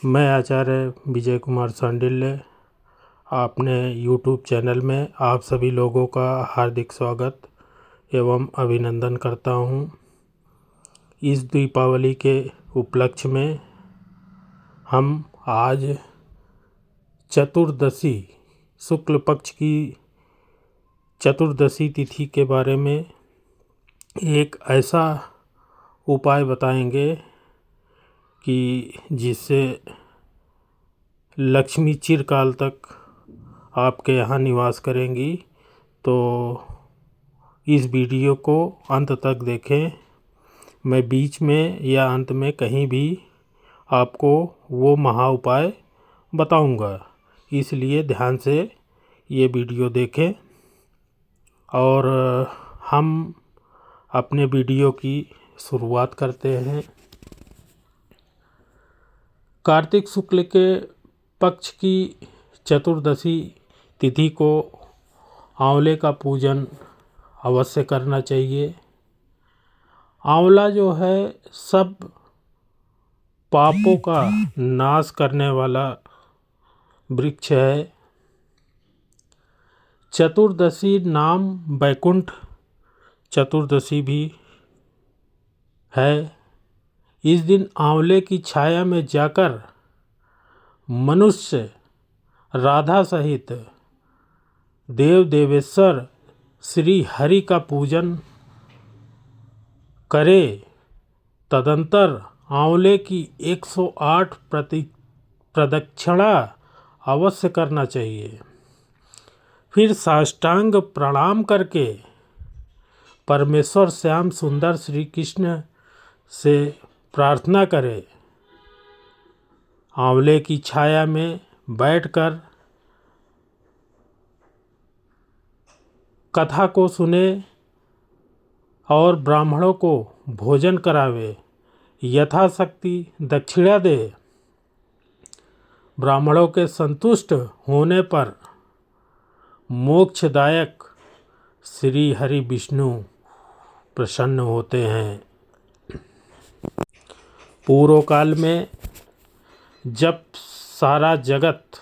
मैं आचार्य विजय कुमार सांडिल्य अपने YouTube channel में आप सभी लोगों का हार्दिक स्वागत एवं अभिनंदन करता हूं। इस दीपावली के उपलक्ष्य में हम आज चतुर्दशी शुक्ल पक्ष की चतुर्दशी तिथि के बारे में एक ऐसा उपाय बताएंगे कि जिससे लक्ष्मी चिरकाल तक आपके यहाँ निवास करेंगी। तो इस वीडियो को अंत तक देखें। मैं बीच में या अंत में कहीं भी आपको वो महा उपाय बताऊंगा, इसलिए ध्यान से ये वीडियो देखें। और हम अपने वीडियो की शुरुआत करते हैं। कार्तिक शुक्ल के पक्ष की चतुर्दशी तिथि को आंवले का पूजन अवश्य करना चाहिए। आंवला जो है सब पापों का नाश करने वाला वृक्ष है। चतुर्दशी नाम वैकुंठ चतुर्दशी भी है। इस दिन आंवले की छाया में जाकर मनुष्य राधा सहित देव देवेश्वर श्री हरि का पूजन करे। तदंतर आंवले की 108 प्रदक्षिणा अवश्य करना चाहिए। फिर साष्टांग प्रणाम करके परमेश्वर श्याम सुंदर श्री कृष्ण से प्रार्थना करें। आंवले की छाया में बैठकर कथा को सुने और ब्राह्मणों को भोजन करावे, यथाशक्ति दक्षिणा दे। ब्राह्मणों के संतुष्ट होने पर मोक्षदायक श्री हरि विष्णु प्रसन्न होते हैं। पूर्व काल में जब सारा जगत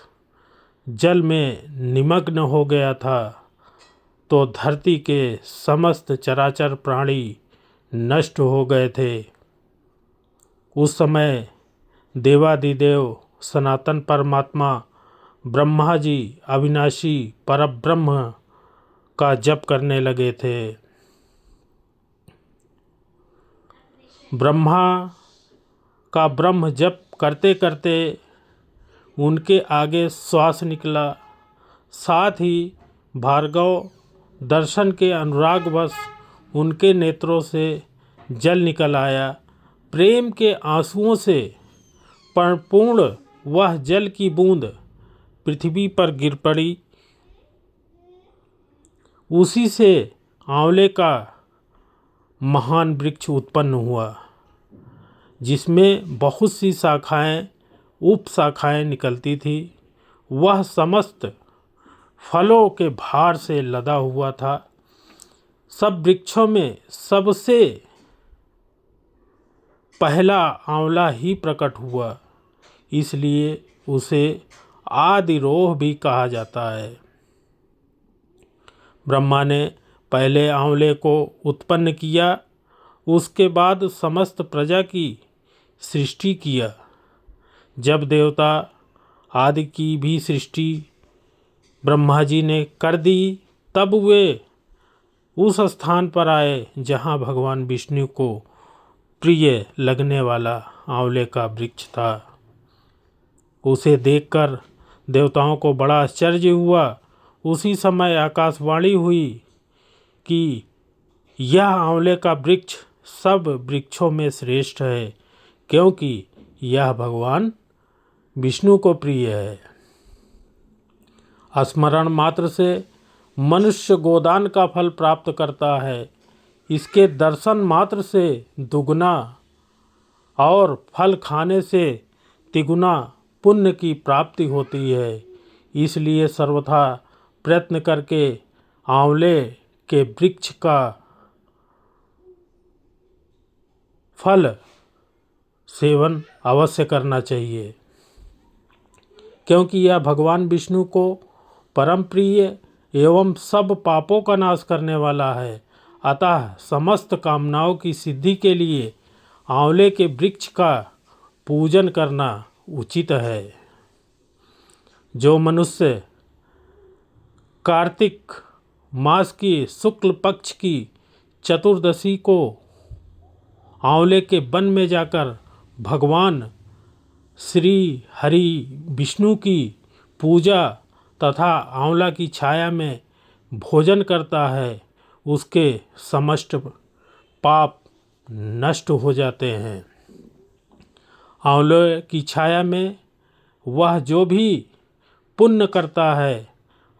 जल में निमग्न हो गया था, तो धरती के समस्त चराचर प्राणी नष्ट हो गए थे। उस समय देवादिदेव सनातन परमात्मा ब्रह्मा जी अविनाशी परब्रह्म का जप करने लगे थे। ब्रह्मा का ब्रह्म जप करते करते उनके आगे श्वास निकला। साथ ही भार्गव दर्शन के अनुरागवश उनके नेत्रों से जल निकल आया। प्रेम के आंसुओं से परिपूर्ण वह जल की बूंद पृथ्वी पर गिर पड़ी। उसी से आंवले का महान वृक्ष उत्पन्न हुआ, जिसमें बहुत सी शाखाएं उप शाखाएं निकलती थी। वह समस्त फलों के भार से लदा हुआ था। सब वृक्षों में सबसे पहला आंवला ही प्रकट हुआ, इसलिए उसे आदिरोह भी कहा जाता है। ब्रह्मा ने पहले आंवले को उत्पन्न किया, उसके बाद समस्त प्रजा की सृष्टि किया। जब देवता आदि की भी सृष्टि ब्रह्मा जी ने कर दी, तब वे उस स्थान पर आए जहाँ भगवान विष्णु को प्रिय लगने वाला आंवले का वृक्ष था। उसे देखकर देवताओं को बड़ा आश्चर्य हुआ। उसी समय आकाशवाणी हुई कि यह आंवले का वृक्ष सब वृक्षों में श्रेष्ठ है, क्योंकि यह भगवान विष्णु को प्रिय है। स्मरण मात्र से मनुष्य गोदान का फल प्राप्त करता है। इसके दर्शन मात्र से दुगुना और फल खाने से तिगुना पुण्य की प्राप्ति होती है। इसलिए सर्वथा प्रयत्न करके आंवले के वृक्ष का फल सेवन अवश्य करना चाहिए। क्योंकि यह भगवान विष्णु को परम प्रिय एवं सब पापों का नाश करने वाला है। अतः समस्त कामनाओं की सिद्धि के लिए आंवले के वृक्ष का पूजन करना उचित है। जो मनुष्य कार्तिक मास की शुक्ल पक्ष की चतुर्दशी को आंवले के वन में जाकर भगवान श्री हरि विष्णु की पूजा तथा आंवला की छाया में भोजन करता है, उसके समस्त पाप नष्ट हो जाते हैं। आंवले की छाया में वह जो भी पुण्य करता है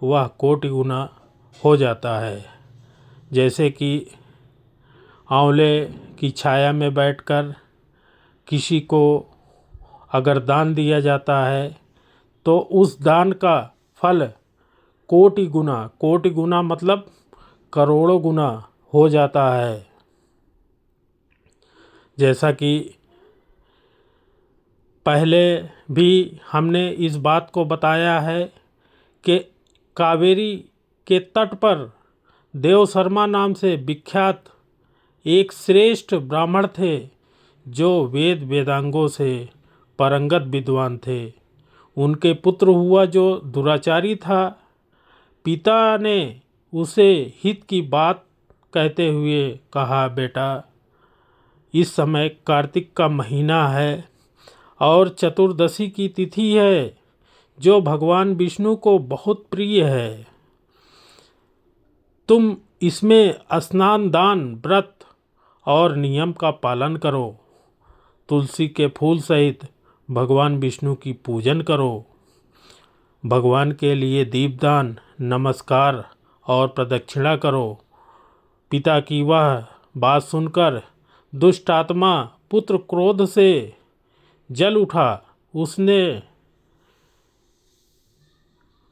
वह कोटि गुना हो जाता है। जैसे कि आंवले की छाया में बैठकर किसी को अगर दान दिया जाता है तो उस दान का फल कोटि गुना मतलब करोड़ों गुना हो जाता है। जैसा कि पहले भी हमने इस बात को बताया है कि कावेरी के तट पर देवशर्मा नाम से विख्यात एक श्रेष्ठ ब्राह्मण थे, जो वेद वेदांगों से पारंगत विद्वान थे। उनके पुत्र हुआ जो दुराचारी था। पिता ने उसे हित की बात कहते हुए कहा, बेटा इस समय कार्तिक का महीना है और चतुर्दशी की तिथि है, जो भगवान विष्णु को बहुत प्रिय है। तुम इसमें स्नान, दान, व्रत और नियम का पालन करो। तुलसी के फूल सहित भगवान विष्णु की पूजन करो। भगवान के लिए दीपदान, नमस्कार और प्रदक्षिणा करो। पिता की वह बात सुनकर दुष्ट आत्मा पुत्र क्रोध से जल उठा। उसने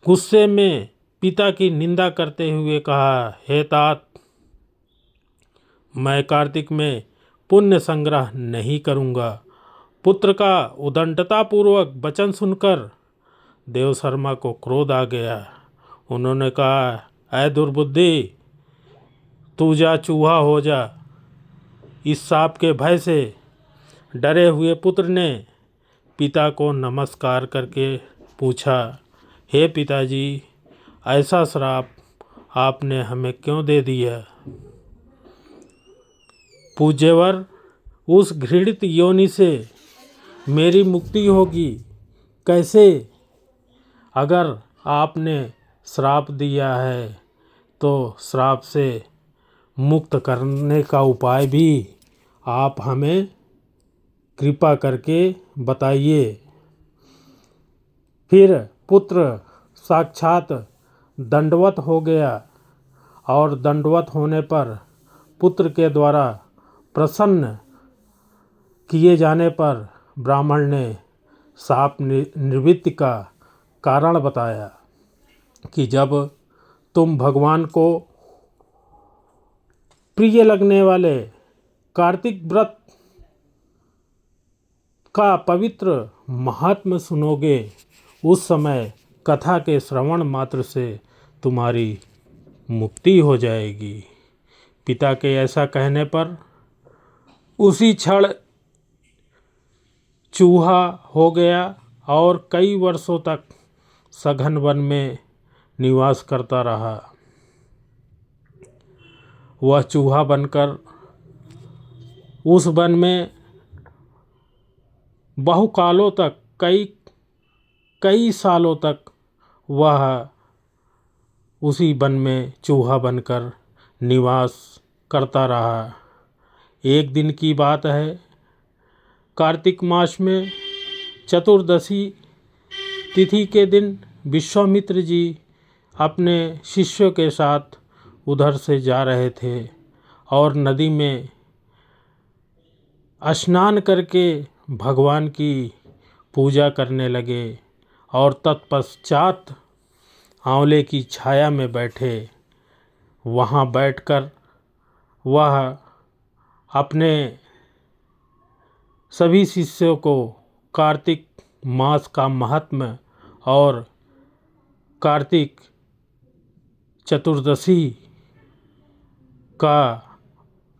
गुस्से में पिता की निंदा करते हुए कहा, हे तात, मैं कार्तिक में पुण्य संग्रह नहीं करूँगा। पुत्र का उदंडतापूर्वक वचन सुनकर देवशर्मा को क्रोध आ गया। उन्होंने कहा, ऐ दुर्बुद्धि, तू जा चूहा हो जा। इस साप के भय से डरे हुए पुत्र ने पिता को नमस्कार करके पूछा, हे पिताजी, ऐसा श्राप आपने हमें क्यों दे दिया? पूज्यवर, उस घृणित योनि से मेरी मुक्ति होगी कैसे? अगर आपने श्राप दिया है तो श्राप से मुक्त करने का उपाय भी आप हमें कृपा करके बताइए। फिर पुत्र साक्षात दंडवत हो गया और दंडवत होने पर पुत्र के द्वारा प्रसन्न किए जाने पर ब्राह्मण ने शाप निवृत्ति का कारण बताया कि जब तुम भगवान को प्रिय लगने वाले कार्तिक व्रत का पवित्र महात्म्य सुनोगे, उस समय कथा के श्रवण मात्र से तुम्हारी मुक्ति हो जाएगी। पिता के ऐसा कहने पर उसी क्षण चूहा हो गया और कई वर्षों तक सघन वन में निवास करता रहा। वह चूहा बनकर उस वन में बहुकालों तक, कई सालों तक वह उसी वन में चूहा बनकर निवास करता रहा। एक दिन की बात है, कार्तिक मास में चतुर्दशी तिथि के दिन विश्वामित्र जी अपने शिष्यों के साथ उधर से जा रहे थे और नदी में स्नान करके भगवान की पूजा करने लगे और तत्पश्चात आंवले की छाया में बैठे। वहाँ बैठकर वह अपने सभी शिष्यों को कार्तिक मास का महात्म्य और कार्तिक चतुर्दशी का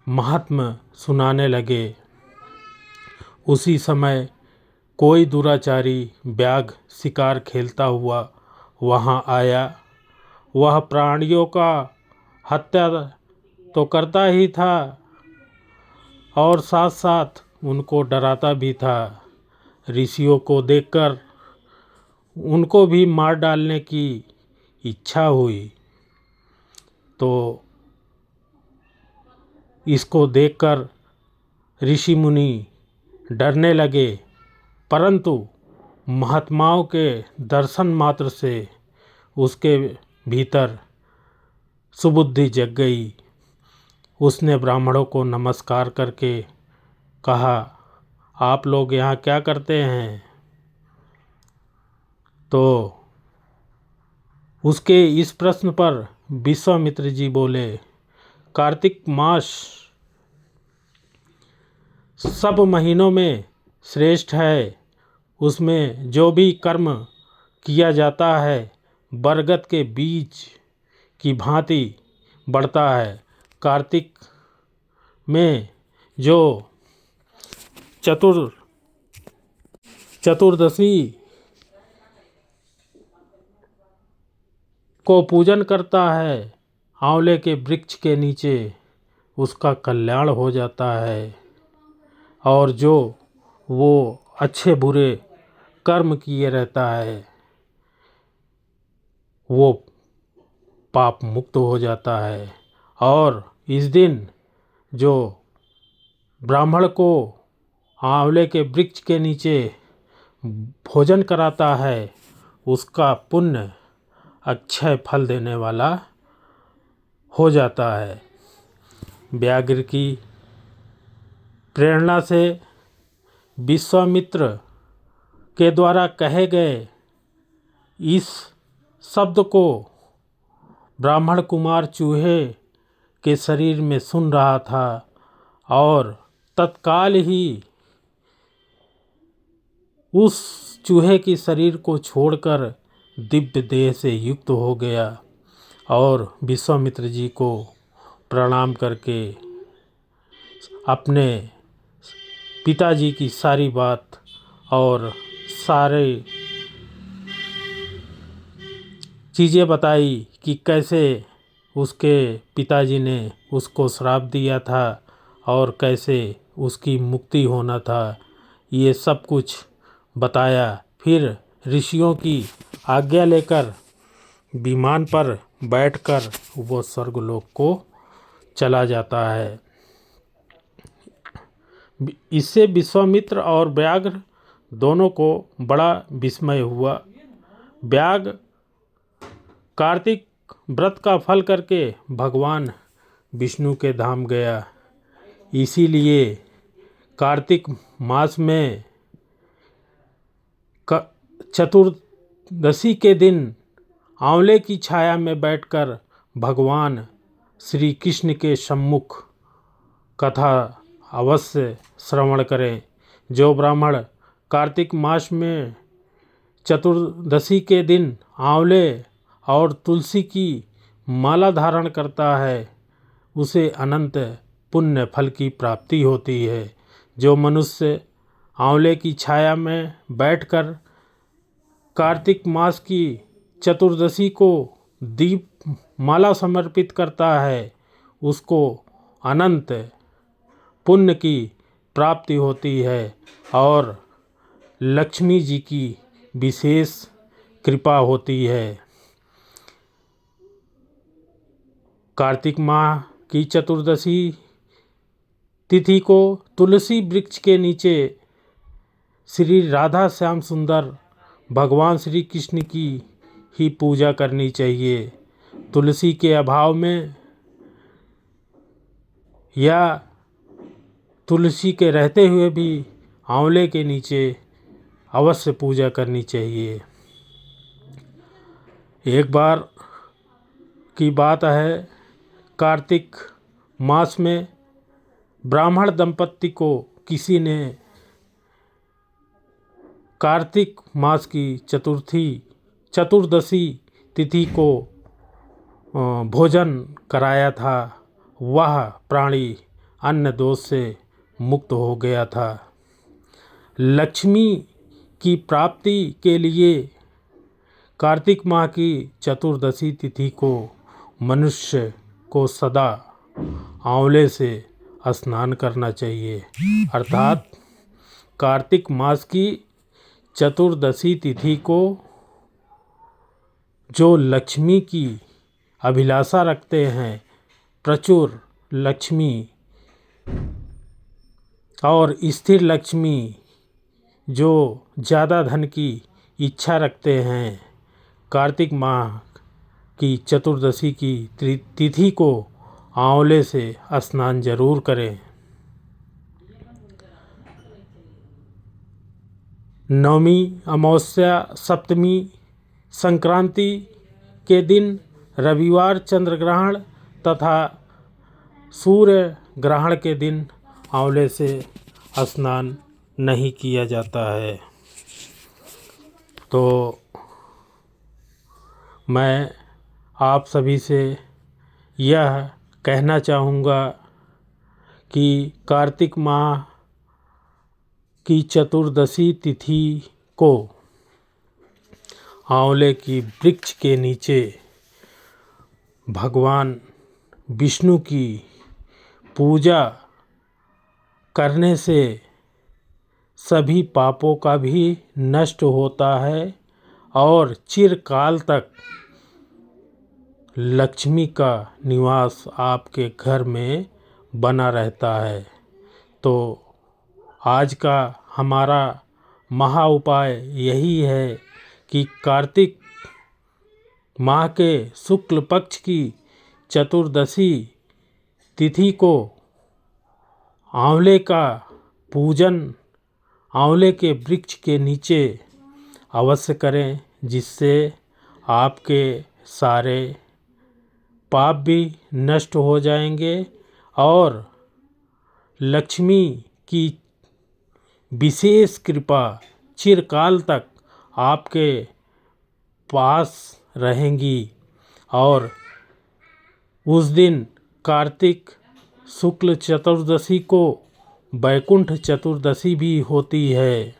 महात्म्य सुनाने लगे। उसी समय कोई दुराचारी व्याघ्र शिकार खेलता हुआ वहाँ आया। वह प्राणियों का हत्या तो करता ही था और साथ साथ उनको डराता भी था। ऋषियों को देखकर उनको भी मार डालने की इच्छा हुई, तो इसको देखकर ऋषि मुनि डरने लगे, परंतु महात्माओं के दर्शन मात्र से उसके भीतर सुबुद्धि जग गई। उसने ब्राह्मणों को नमस्कार करके कहा, आप लोग यहाँ क्या करते हैं? तो उसके इस प्रश्न पर विश्वामित्र जी बोले, कार्तिक मास सब महीनों में श्रेष्ठ है। उसमें जो भी कर्म किया जाता है बरगद के बीज की भांति बढ़ता है। कार्तिक में जो चतुर्दशी को पूजन करता है आंवले के वृक्ष के नीचे, उसका कल्याण हो जाता है। और जो वो अच्छे बुरे कर्म किए रहता है वो पाप मुक्त हो जाता है। और इस दिन जो ब्राह्मण को आंवले के वृक्ष के नीचे भोजन कराता है उसका पुण्य अक्षय फल देने वाला हो जाता है। व्याघ्र की प्रेरणा से विश्वामित्र के द्वारा कहे गए इस शब्द को ब्राह्मण कुमार चूहे के शरीर में सुन रहा था और तत्काल ही उस चूहे की शरीर को छोड़कर दिव्य देह से युक्त हो गया और विश्वामित्र जी को प्रणाम करके अपने पिताजी की सारी बात और सारे चीज़ें बताई कि कैसे उसके पिताजी ने उसको श्राप दिया था और कैसे उसकी मुक्ति होना था, ये सब कुछ बताया। फिर ऋषियों की आज्ञा लेकर विमान पर बैठकर वो स्वर्गलोक को चला जाता है। इससे विश्वामित्र और व्याघ्र दोनों को बड़ा विस्मय हुआ। व्याघ्र कार्तिक व्रत का फल करके भगवान विष्णु के धाम गया। इसीलिए कार्तिक मास में चतुर्दशी के दिन आंवले की छाया में बैठकर भगवान श्री कृष्ण के सम्मुख कथा अवश्य श्रवण करें। जो ब्राह्मण कार्तिक मास में चतुर्दशी के दिन आंवले और तुलसी की माला धारण करता है उसे अनंत पुण्य फल की प्राप्ति होती है। जो मनुष्य आंवले की छाया में बैठकर कार्तिक मास की चतुर्दशी को दीप माला समर्पित करता है उसको अनंत पुण्य की प्राप्ति होती है और लक्ष्मी जी की विशेष कृपा होती है। कार्तिक माह की चतुर्दशी तिथि को तुलसी वृक्ष के नीचे श्री राधा श्याम सुंदर भगवान श्री कृष्ण की ही पूजा करनी चाहिए। तुलसी के अभाव में या तुलसी के रहते हुए भी आंवले के नीचे अवश्य पूजा करनी चाहिए। एक बार की बात है, कार्तिक मास में ब्राह्मण दंपत्ति को किसी ने कार्तिक मास की चतुर्थी चतुर्दशी तिथि को भोजन कराया था वह प्राणी अन्न दोष से मुक्त हो गया था। लक्ष्मी की प्राप्ति के लिए कार्तिक माह की चतुर्दशी तिथि को मनुष्य को सदा आंवले से स्नान करना चाहिए। अर्थात कार्तिक मास की चतुर्दशी तिथि को जो लक्ष्मी की अभिलाषा रखते हैं, प्रचुर लक्ष्मी और स्थिर लक्ष्मी, जो ज़्यादा धन की इच्छा रखते हैं, कार्तिक माह की चतुर्दशी की तिथि को आंवले से स्नान जरूर करें। नवमी, अमावस्या, सप्तमी, संक्रांति के दिन, रविवार चंद्र ग्रहण तथा सूर्य ग्रहण के दिन आंवले से स्नान नहीं किया जाता है। तो मैं आप सभी से यह कहना चाहूँगा कि कार्तिक माह की चतुर्दशी तिथि को आंवले की वृक्ष के नीचे भगवान विष्णु की पूजा करने से सभी पापों का भी नष्ट होता है और चिरकाल तक लक्ष्मी का निवास आपके घर में बना रहता है। तो आज का हमारा महा उपाय यही है कि कार्तिक माह के शुक्ल पक्ष की चतुर्दशी तिथि को आंवले का पूजन आंवले के वृक्ष के नीचे अवश्य करें, जिससे आपके सारे पाप भी नष्ट हो जाएंगे और लक्ष्मी की विशेष कृपा चिरकाल तक आपके पास रहेंगी। और उस दिन कार्तिक शुक्ल चतुर्दशी को वैकुंठ चतुर्दशी भी होती है।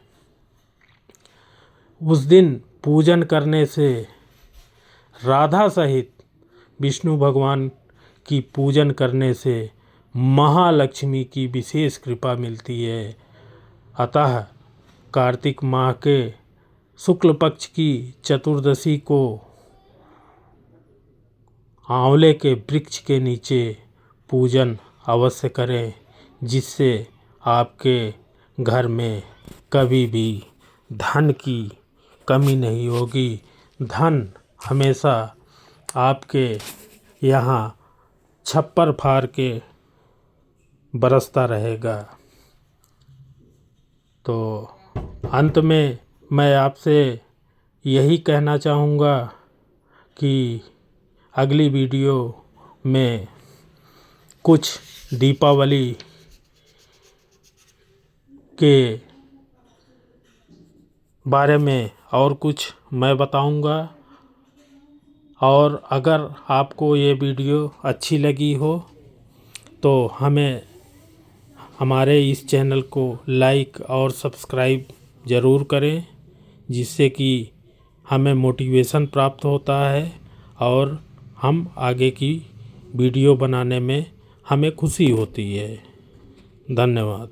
उस दिन पूजन करने से राधा सहित विष्णु भगवान की पूजन करने से महालक्ष्मी की विशेष कृपा मिलती है। अतः कार्तिक माह के शुक्ल पक्ष की चतुर्दशी को आंवले के वृक्ष के नीचे पूजन अवश्य करें, जिससे आपके घर में कभी भी धन की कमी नहीं होगी। धन हमेशा आपके यहाँ छप्पर फाड़ के बरसता रहेगा। तो अंत में मैं आपसे यही कहना चाहूँगा कि अगली वीडियो में कुछ दीपावली के बारे में और कुछ मैं बताऊंगा। और अगर आपको ये वीडियो अच्छी लगी हो तो हमारे इस चैनल को लाइक और सब्सक्राइब ज़रूर करें, जिससे कि हमें मोटिवेशन प्राप्त होता है और हम आगे की वीडियो बनाने में हमें खुशी होती है। धन्यवाद।